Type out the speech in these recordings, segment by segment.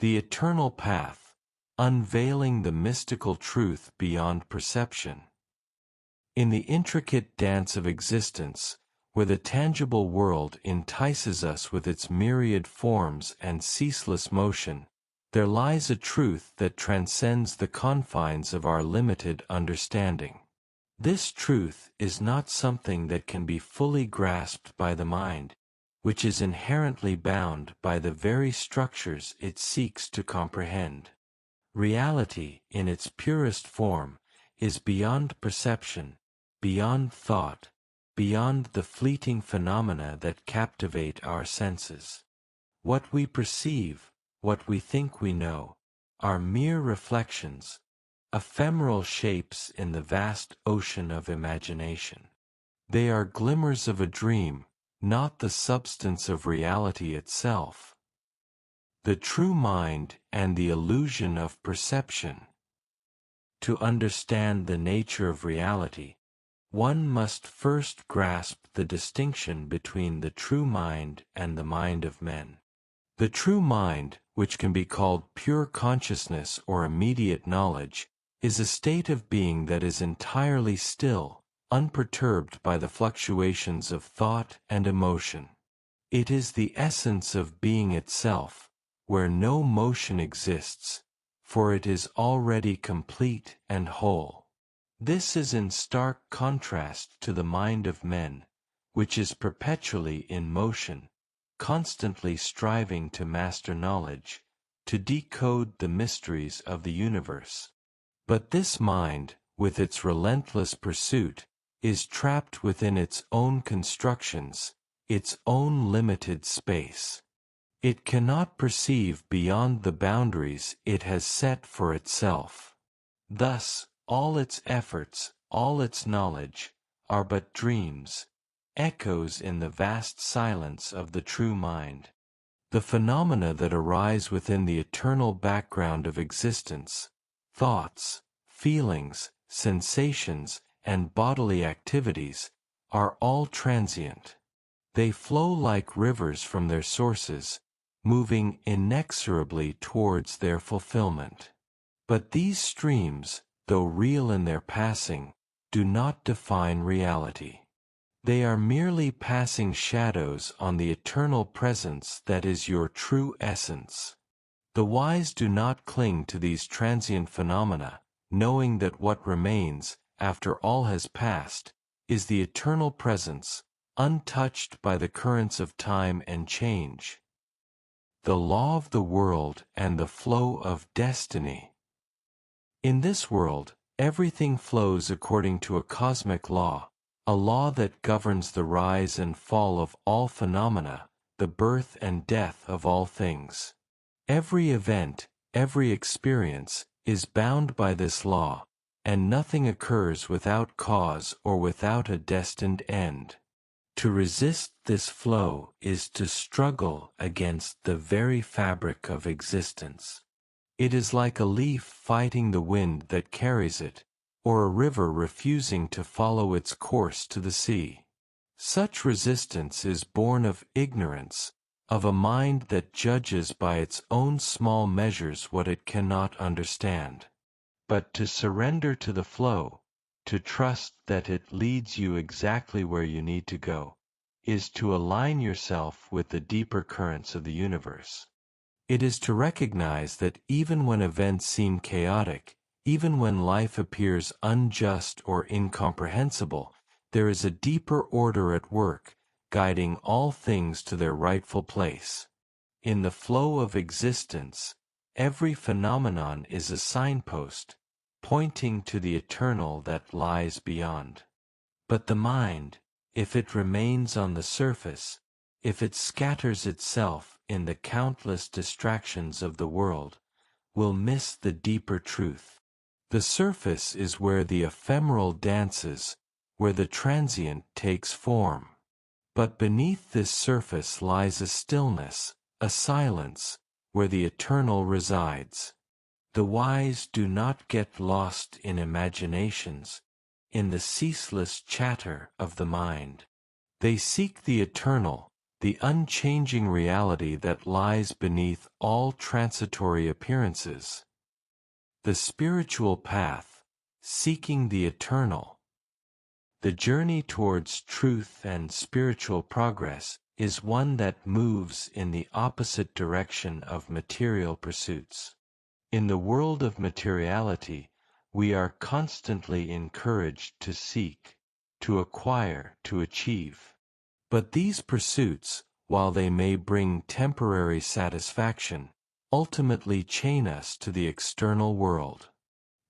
The Eternal Path, Unveiling the Mystical Truth Beyond Perception. In the intricate dance of existence, where the tangible world entices us with its myriad forms and ceaseless motion, there lies a truth that transcends the confines of our limited understanding. This truth is not something that can be fully grasped by the mind, which is inherently bound by the very structures it seeks to comprehend. Reality, in its purest form, is beyond perception, beyond thought, beyond the fleeting phenomena that captivate our senses. What we perceive, what we think we know, are mere reflections, ephemeral shapes in the vast ocean of imagination. They are glimmers of a dream, not the substance of reality itself. The true mind and the illusion of perception. To understand the nature of reality, one must first grasp the distinction between the true mind and the mind of men. The true mind, which can be called pure consciousness or immediate knowledge, is a state of being that is entirely still, unperturbed by the fluctuations of thought and emotion. It is the essence of being itself, where no motion exists, for it is already complete and whole. This is in stark contrast to the mind of men, which is perpetually in motion, constantly striving to master knowledge, to decode the mysteries of the universe. But this mind, with its relentless pursuit, is trapped within its own constructions, its own limited space. It cannot perceive beyond the boundaries it has set for itself. Thus, all its efforts, all its knowledge, are but dreams, echoes in the vast silence of the true mind. The phenomena that arise within the eternal background of existence, thoughts, feelings, sensations, and bodily activities, are all transient. They flow like rivers from their sources, moving inexorably towards their fulfillment. But these streams, though real in their passing, do not define reality. They are merely passing shadows on the eternal presence that is your true essence. The wise do not cling to these transient phenomena, knowing that what remains, after all has passed, is the eternal presence, untouched by the currents of time and change. The law of the world and the flow of destiny. In this world, everything flows according to a cosmic law, a law that governs the rise and fall of all phenomena, the birth and death of all things. Every event, every experience, is bound by this law, and nothing occurs without cause or without a destined end. To resist this flow is to struggle against the very fabric of existence. It is like a leaf fighting the wind that carries it, or a river refusing to follow its course to the sea. Such resistance is born of ignorance, of a mind that judges by its own small measures what it cannot understand. But to surrender to the flow, to trust that it leads you exactly where you need to go, is to align yourself with the deeper currents of the universe. It is to recognize that even when events seem chaotic, even when life appears unjust or incomprehensible, there is a deeper order at work, guiding all things to their rightful place. In the flow of existence, every phenomenon is a signpost, pointing to the eternal that lies beyond. But the mind, if it remains on the surface, if it scatters itself in the countless distractions of the world, will miss the deeper truth. The surface is where the ephemeral dances, where the transient takes form. But beneath this surface lies a stillness, a silence, where the eternal resides. The wise do not get lost in imaginations, in the ceaseless chatter of the mind. They seek the eternal, the unchanging reality that lies beneath all transitory appearances. The spiritual path, seeking the eternal. The journey towards truth and spiritual progress is one that moves in the opposite direction of material pursuits. In the world of materiality, we are constantly encouraged to seek, to acquire, to achieve. But these pursuits, while they may bring temporary satisfaction, ultimately chain us to the external world.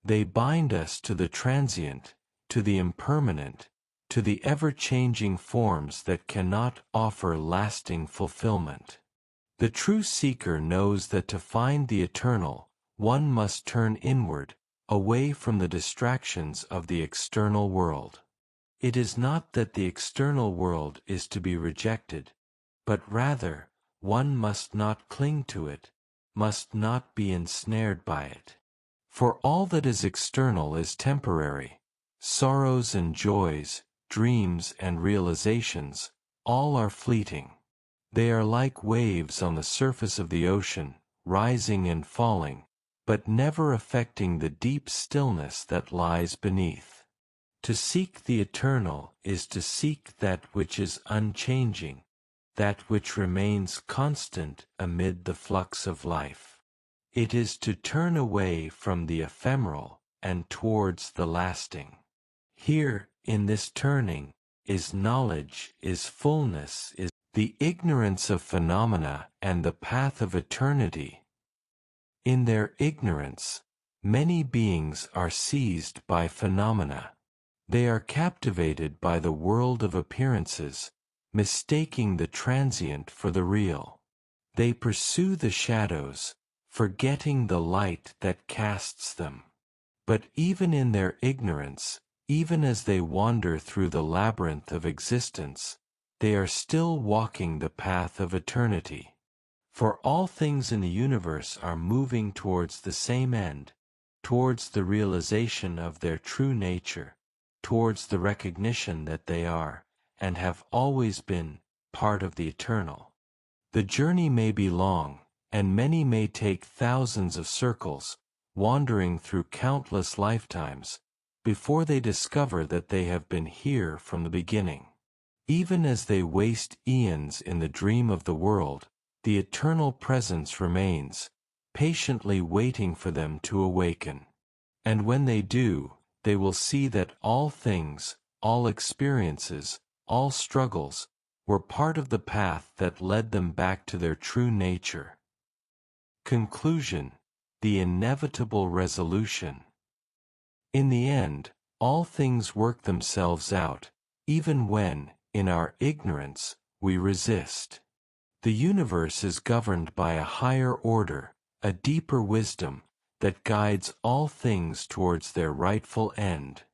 They bind us to the transient, to the impermanent, to the ever-changing forms that cannot offer lasting fulfillment. The true seeker knows that to find the eternal, one must turn inward, away from the distractions of the external world. It is not that the external world is to be rejected, but rather, one must not cling to it, must not be ensnared by it. For all that is external is temporary. Sorrows and joys, dreams and realizations, all are fleeting. They are like waves on the surface of the ocean, rising and falling, but never affecting the deep stillness that lies beneath. To seek the eternal is to seek that which is unchanging, that which remains constant amid the flux of life. It is to turn away from the ephemeral and towards the lasting. Here, in this turning, is knowledge, is fullness, is the ignorance of phenomena and the path of eternity. In their ignorance, many beings are seized by phenomena. They are captivated by the world of appearances, mistaking the transient for the real. They pursue the shadows, forgetting the light that casts them. But even in their ignorance, even as they wander through the labyrinth of existence, they are still walking the path of eternity. For all things in the universe are moving towards the same end, towards the realization of their true nature, towards the recognition that they are, and have always been, part of the eternal. The journey may be long, and many may take thousands of circles, wandering through countless lifetimes, before they discover that they have been here from the beginning. Even as they waste eons in the dream of the world, the eternal presence remains, patiently waiting for them to awaken. And when they do, they will see that all things, all experiences, all struggles, were part of the path that led them back to their true nature. Conclusion: the inevitable resolution. In the end, all things work themselves out, even when, in our ignorance, we resist. The universe is governed by a higher order, a deeper wisdom, that guides all things towards their rightful end.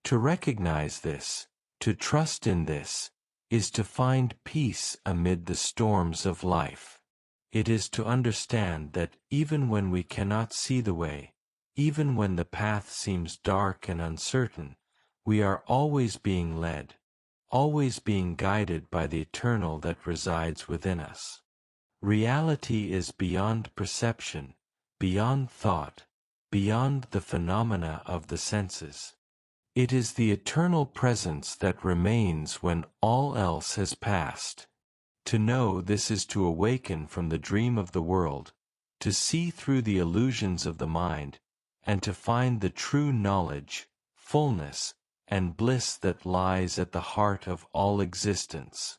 To recognize this, to trust in this, is to find peace amid the storms of life. It is to understand that even when we cannot see the way, even when the path seems dark and uncertain, we are always being led, always being guided by the eternal that resides within us. Reality is beyond perception, beyond thought, beyond the phenomena of the senses. It is the eternal presence that remains when all else has passed. To know this is to awaken from the dream of the world, to see through the illusions of the mind, and to find the true knowledge, fullness, and bliss that lies at the heart of all existence.